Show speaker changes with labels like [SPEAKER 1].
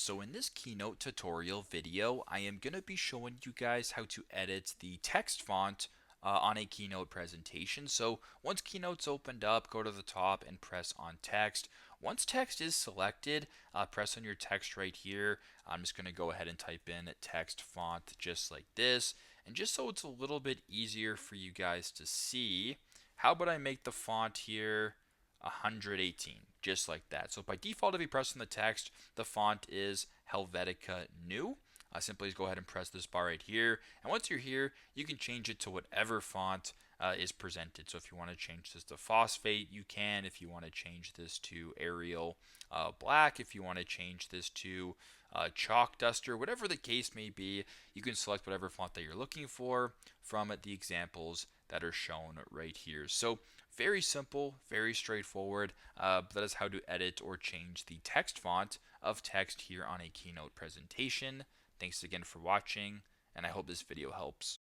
[SPEAKER 1] So in this Keynote tutorial video, I am going to be showing you guys how to edit the text font on a Keynote presentation. So once Keynote's opened up, go to the top and press on text. Once text is selected, press on your text right here. I'm just going to go ahead and type in text font just like this. And just so it's a little bit easier for you guys to see, how about I make the font here 118, just like that. So by default, if you press on the text, the font is Helvetica New. Simply just go ahead and press this bar right here. And once you're here, you can change it to whatever font is presented. So if you want to change this to Phosphate, you can. If you want to change this to Arial Black, if you want to change this to Chalk Duster, whatever the case may be, you can select whatever font that you're looking for from the examples that are shown right here. So very simple, very straightforward. But that is how to edit or change the text font of text here on a Keynote presentation. Thanks again for watching, and I hope this video helps.